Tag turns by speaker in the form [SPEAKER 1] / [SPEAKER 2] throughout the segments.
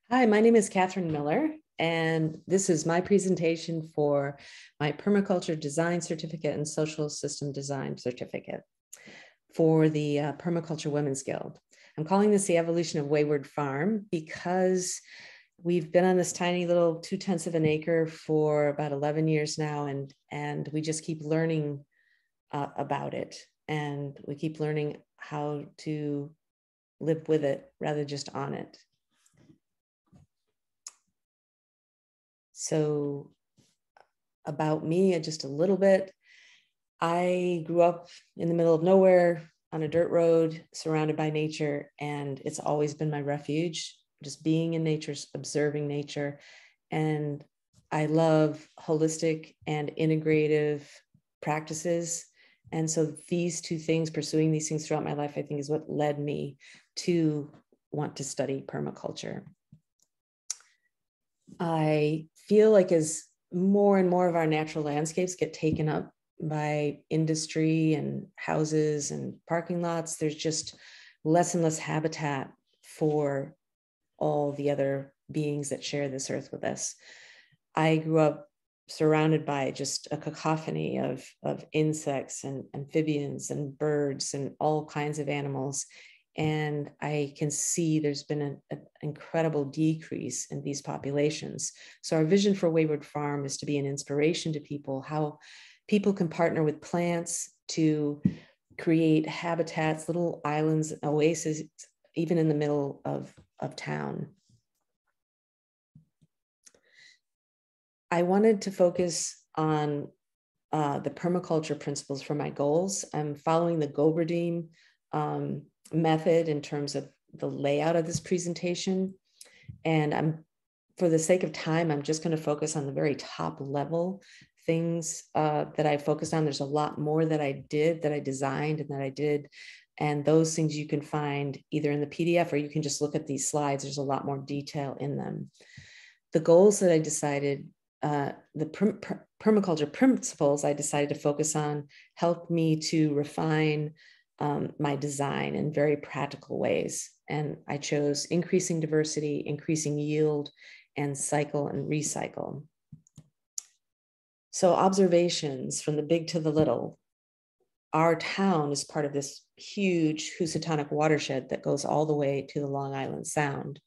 [SPEAKER 1] Hi, my name is Catherine Miller, and this is my presentation for my Permaculture Design Certificate and Social System Design Certificate for the Permaculture Women's Guild. I'm calling this the evolution of Wayward Farm because we've been on this tiny little 0.2 of an acre for about 11 years now, and we just keep learning about it, and we keep learning how to live with it rather than just on it. So about me, just a little bit. I grew up in the middle of nowhere on a dirt road, surrounded by nature, and it's always been my refuge, just being in nature, observing nature. And I love holistic and integrative practices. And so these two things, pursuing these things throughout my life, I think is what led me to want to study permaculture. I feel like as more and more of our natural landscapes get taken up by industry and houses and parking lots, there's just less and less habitat for all the other beings that share this earth with us. I grew up surrounded by just a cacophony of insects and amphibians and birds and all kinds of animals. And I can see there's been an incredible decrease in these populations. So our vision for Wayward Farm is to be an inspiration to people, how people can partner with plants to create habitats, little islands, oases, even in the middle of town. I wanted to focus on the permaculture principles for my goals. I'm following the Goldenrod method in terms of the layout of this presentation. And for the sake of time, I'm just going to focus on the very top level things that I focused on. There's a lot more that I designed and that I did. And those things you can find either in the PDF or you can just look at these slides. There's a lot more detail in them. The goals that I decided, the permaculture principles I decided to focus on helped me to refine my design in very practical ways. And I chose increasing diversity, increasing yield, and cycle and recycle. So observations from the big to the little. Our town is part of this huge Housatonic watershed that goes all the way to the Long Island Sound.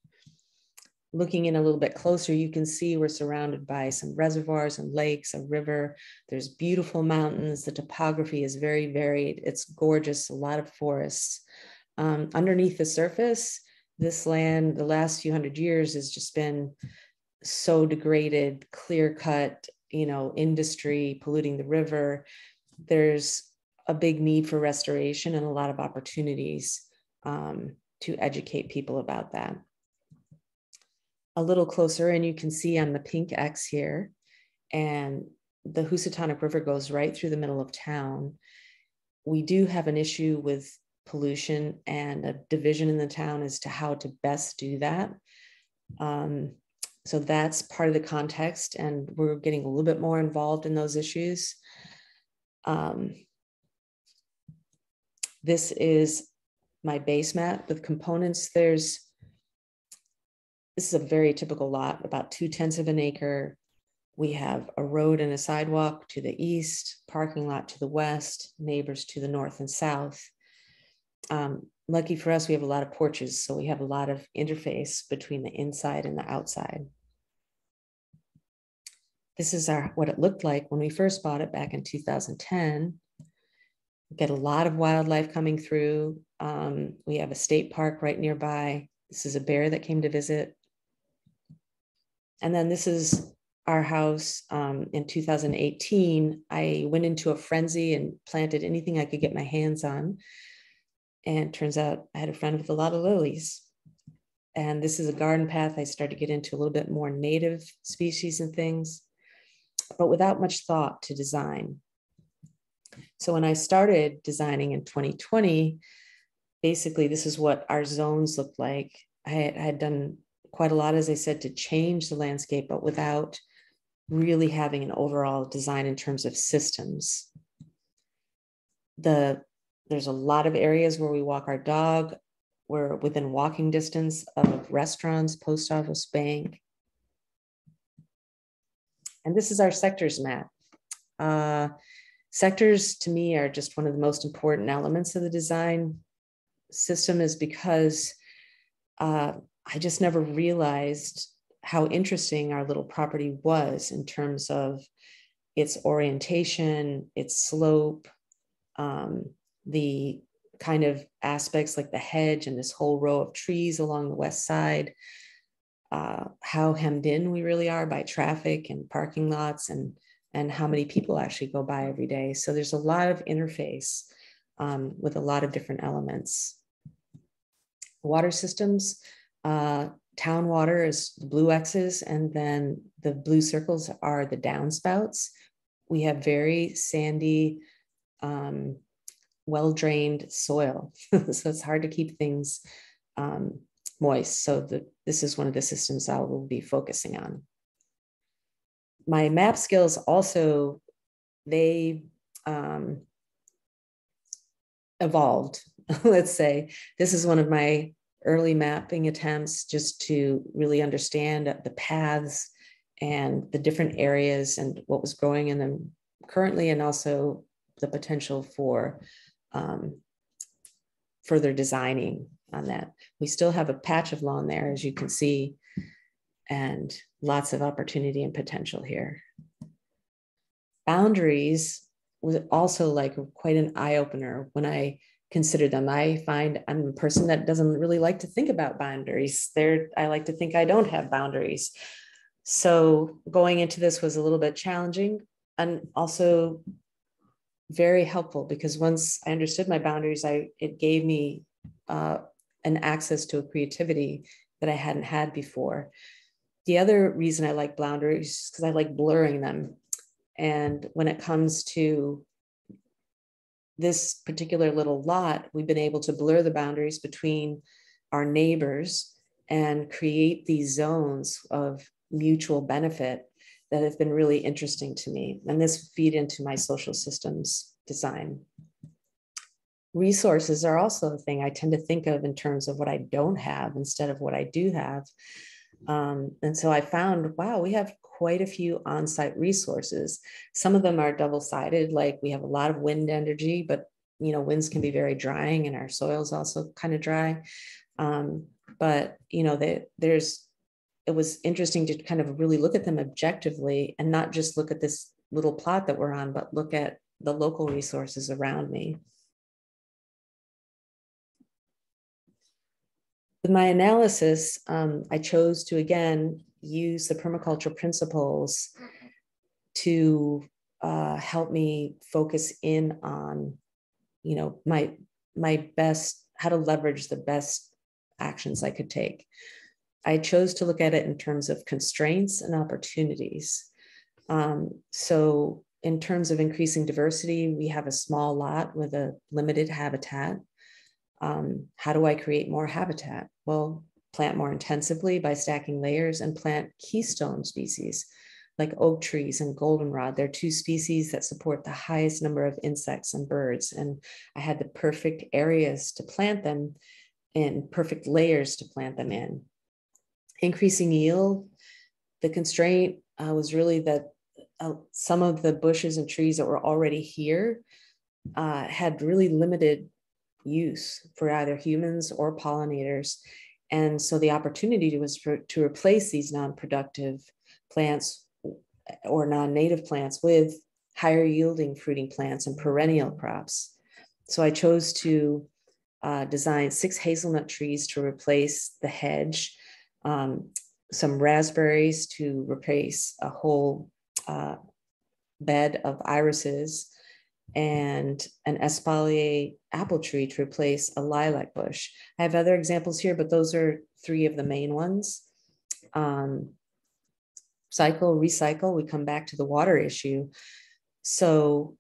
[SPEAKER 1] Looking in a little bit closer, you can see we're surrounded by some reservoirs and lakes, a river. There's beautiful mountains. The topography is very varied. It's gorgeous, a lot of forests. Underneath the surface, this land, the last few hundred years has just been so degraded, clear cut, industry polluting the river. There's a big need for restoration and a lot of opportunities to educate people about that. A little closer, and you can see on the pink X here, and the Housatonic River goes right through the middle of town. We do have an issue with pollution and a division in the town as to how to best do that. So that's part of the context, and we're getting a little bit more involved in those issues. This is my base mat with components. This is a very typical lot, about 0.2 of an acre. We have a road and a sidewalk to the east, parking lot to the west, neighbors to the north and south. Lucky for us, we have a lot of porches, so we have a lot of interface between the inside and the outside. This is what it looked like when we first bought it back in 2010. We get a lot of wildlife coming through. We have a state park right nearby. This is a bear that came to visit. And then this is our house in 2018. I went into a frenzy and planted anything I could get my hands on. And it turns out I had a friend with a lot of lilies. And this is a garden path. I started to get into a little bit more native species and things, but without much thought to design. So when I started designing in 2020, basically this is what our zones looked like. I had done quite a lot, as I said, to change the landscape, but without really having an overall design in terms of systems. There's a lot of areas where we walk our dog. we're within walking distance of restaurants, post office, bank. And this is our sectors map. Sectors to me are just one of the most important elements of the design system, is because I just never realized how interesting our little property was in terms of its orientation, its slope, the kind of aspects like the hedge and this whole row of trees along the west side, how hemmed in we really are by traffic and parking lots, and how many people actually go by every day. So there's a lot of interface with a lot of different elements. Water systems, town water is the blue X's, and then the blue circles are the downspouts. We have very sandy, well-drained soil. So it's hard to keep things moist. So this is one of the systems I will be focusing on. My map skills also, they evolved. Let's say this is one of my early mapping attempts, just to really understand the paths and the different areas and what was growing in them currently, and also the potential for further designing on that. We still have a patch of lawn there, as you can see, and lots of opportunity and potential here. Boundaries was also like quite an eye-opener when I consider them. I find I'm a person that doesn't really like to think about boundaries. I like to think I don't have boundaries. So going into this was a little bit challenging, and also very helpful, because once I understood my boundaries, it gave me an access to a creativity that I hadn't had before. The other reason I like boundaries is because I like blurring them. And when it comes to this particular little lot, we've been able to blur the boundaries between our neighbors and create these zones of mutual benefit that have been really interesting to me. And this feed into my social systems design. Resources are also a thing I tend to think of in terms of what I don't have instead of what I do have. And so I found, wow, we have quite a few on-site resources. Some of them are double-sided, like we have a lot of wind energy, but winds can be very drying, and our soil's also kind of dry. But it was interesting to kind of really look at them objectively, and not just look at this little plot that we're on, but look at the local resources around me. With my analysis, I chose to, again, use the permaculture principles to help me focus in on, my best, how to leverage the best actions I could take. I chose to look at it in terms of constraints and opportunities. So in terms of increasing diversity, we have a small lot with a limited habitat. How do I create more habitat? Well, plant more intensively by stacking layers, and plant keystone species like oak trees and goldenrod. They're two species that support the highest number of insects and birds. And I had the perfect areas to plant them in, perfect layers to plant them in. Increasing yield, the constraint was really that some of the bushes and trees that were already here had really limited use for either humans or pollinators. And so the opportunity was to replace these non-productive plants or non-native plants with higher yielding fruiting plants and perennial crops. So I chose to design 6 hazelnut trees to replace the hedge, some raspberries to replace a whole bed of irises, and an espalier apple tree to replace a lilac bush. I have other examples here, but those are 3 of the main ones. Cycle, recycle, we come back to the water issue. So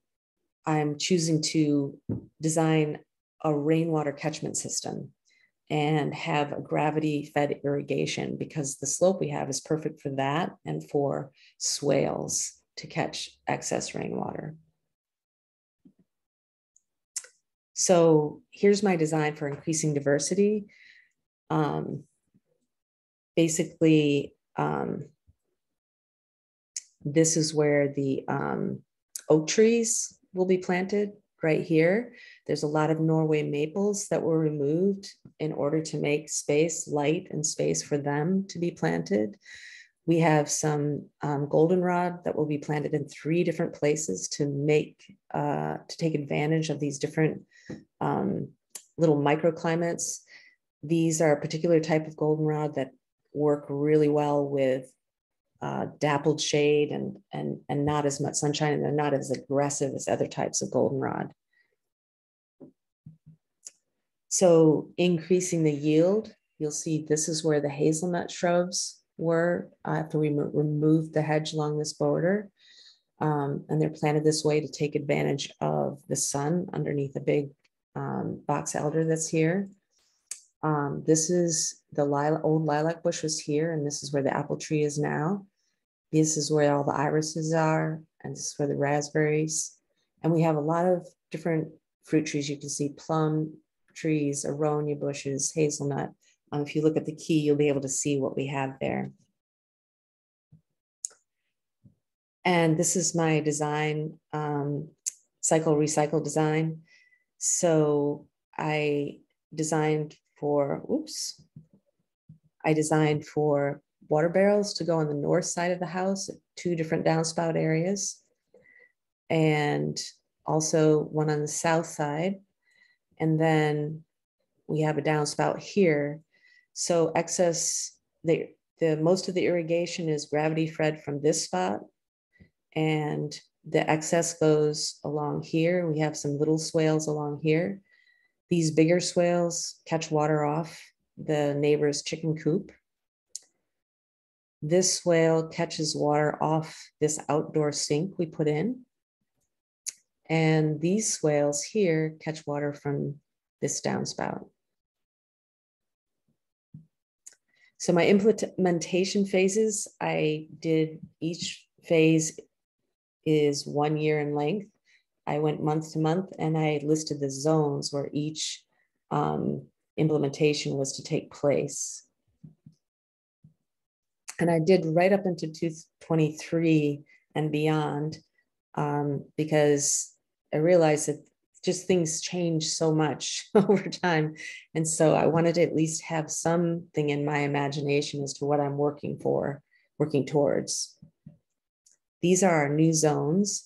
[SPEAKER 1] I'm choosing to design a rainwater catchment system and have a gravity-fed irrigation, because the slope we have is perfect for that and for swales to catch excess rainwater. So here's my design for increasing diversity. Basically, this is where the oak trees will be planted right here. There's a lot of Norway maples that were removed in order to make space, light and space for them to be planted. We have some goldenrod that will be planted in 3 different places to take advantage of these different little microclimates. These are a particular type of goldenrod that work really well with dappled shade and not as much sunshine, and they're not as aggressive as other types of goldenrod. So increasing the yield, you'll see this is where the hazelnut shrubs were after we removed the hedge along this border. And they're planted this way to take advantage of the sun underneath a big box elder that's here. This is the old lilac bush was here, and this is where the apple tree is now. This is where all the irises are, and this is where the raspberries. And we have a lot of different fruit trees. You can see plum trees, aronia bushes, hazelnut. If you look at the key, you'll be able to see what we have there. And this is my design, cycle recycle design. So I designed for water barrels to go on the north side of the house, 2 different downspout areas, and also one on the south side. And then we have a downspout here. So most of the irrigation is gravity fed from this spot, and the excess goes along here. We have some little swales along here. These bigger swales catch water off the neighbor's chicken coop. This swale catches water off this outdoor sink we put in. And these swales here catch water from this downspout. So my implementation phases, each phase is 1 year in length. I went month to month, and I listed the zones where each implementation was to take place. And I did right up into 2023 and beyond, because I realized that just things change so much over time. And so I wanted to at least have something in my imagination as to what I'm working towards. These are our new zones.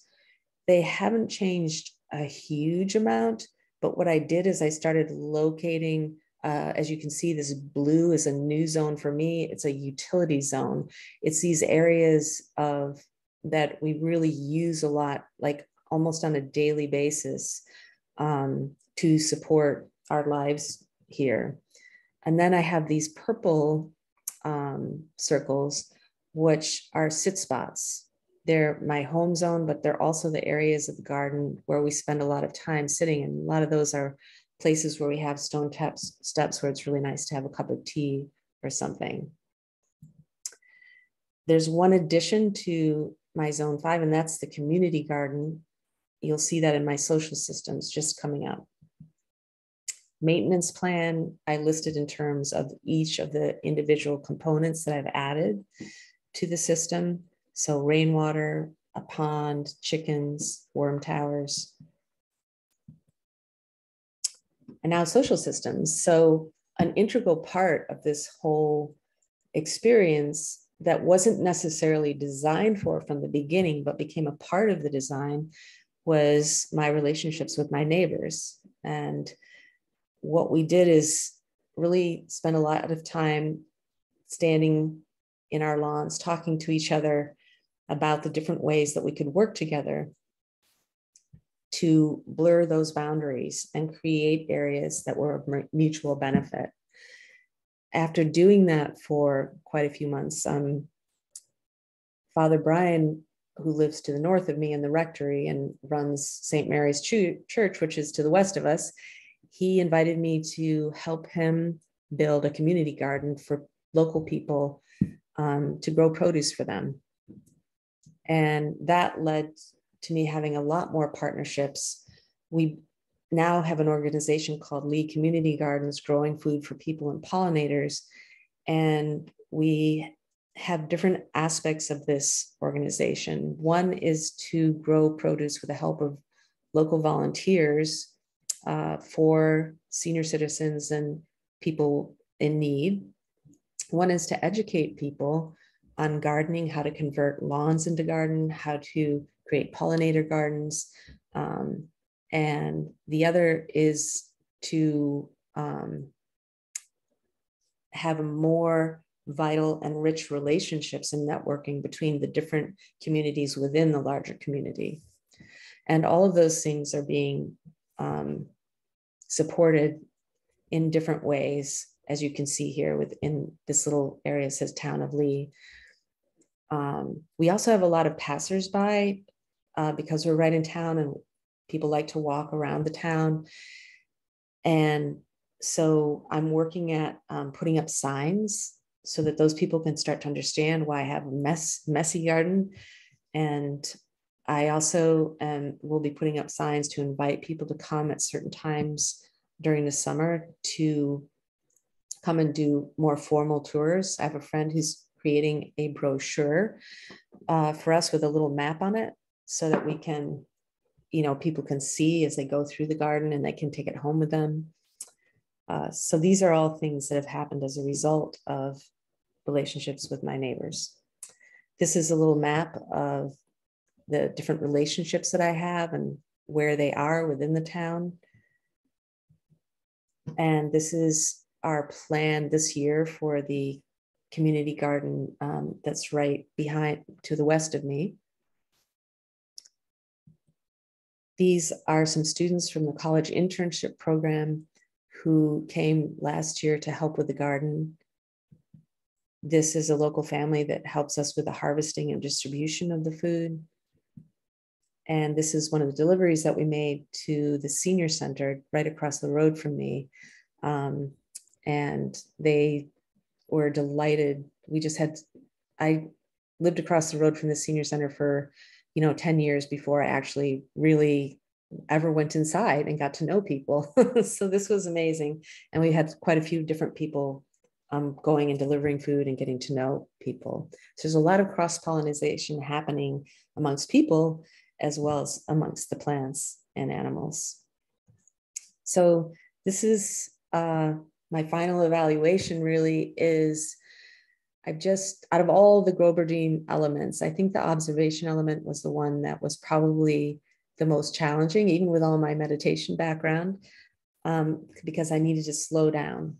[SPEAKER 1] They haven't changed a huge amount, but what I did is I started locating, as you can see, this blue is a new zone for me. It's a utility zone. It's these areas that we really use a lot, like almost on a daily basis, to support our lives here. And then I have these purple circles, which are sit spots. They're my home zone, but they're also the areas of the garden where we spend a lot of time sitting. And a lot of those are places where we have stone steps where it's really nice to have a cup of tea or something. There's one addition to my zone 5, and that's the community garden. You'll see that in my social systems just coming up. Maintenance plan, I listed in terms of each of the individual components that I've added to the system. So rainwater, a pond, chickens, worm towers. And now social systems. So an integral part of this whole experience that wasn't necessarily designed for from the beginning, but became a part of the design, was my relationships with my neighbors. And what we did is really spend a lot of time standing in our lawns, talking to each other about the different ways that we could work together to blur those boundaries and create areas that were of mutual benefit. After doing that for quite a few months, Father Brian, who lives to the north of me in the rectory and runs St. Mary's Church, which is to the west of us, he invited me to help him build a community garden for local people to grow produce for them. And that led to me having a lot more partnerships. We now have an organization called Lee Community Gardens, growing food for people and pollinators. And we have different aspects of this organization. One is to grow produce with the help of local volunteers for senior citizens and people in need. One is to educate people on gardening, how to convert lawns into garden, how to create pollinator gardens. And the other is to have more vital and rich relationships and networking between the different communities within the larger community. And all of those things are being supported in different ways, as you can see here within this little area. It says Town of Lee. We also have a lot of passersby because we're right in town and people like to walk around the town. And so I'm working at putting up signs so that those people can start to understand why I have a messy garden. And I also will be putting up signs to invite people to come at certain times during the summer to come and do more formal tours. I have a friend who's creating a brochure for us with a little map on it so that we can, people can see as they go through the garden and they can take it home with them. So these are all things that have happened as a result of relationships with my neighbors. This is a little map of the different relationships that I have and where they are within the town. And this is our plan this year for the community garden that's right behind to the west of me. These are some students from the college internship program who came last year to help with the garden. This is a local family that helps us with the harvesting and distribution of the food. And this is one of the deliveries that we made to the senior center right across the road from me. And they were delighted. I lived across the road from the senior center for, 10 years before I actually really ever went inside and got to know people. So this was amazing. And we had quite a few different people going and delivering food and getting to know people. So there's a lot of cross-pollination happening amongst people as well as amongst the plants and animals. So this is my final evaluation really is out of all the Groberdine elements, I think the observation element was the one that was probably the most challenging, even with all my meditation background, because I needed to slow down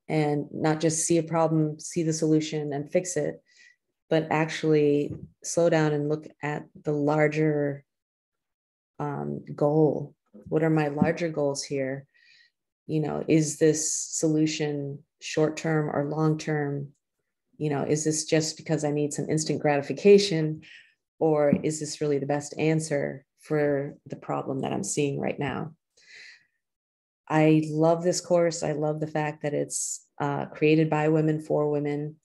[SPEAKER 1] and not just see a problem, see the solution and fix it, but actually slow down and look at the larger goal. What are my larger goals here? Is this solution short-term or long-term? Is this just because I need some instant gratification, or is this really the best answer for the problem that I'm seeing right now? I love this course. I love the fact that it's created by women for women.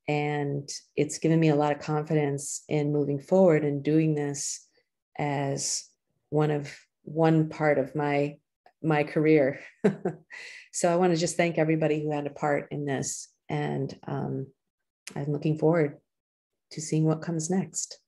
[SPEAKER 1] And it's given me a lot of confidence in moving forward and doing this as one part of my career. So I want to just thank everybody who had a part in this. And I'm looking forward to seeing what comes next.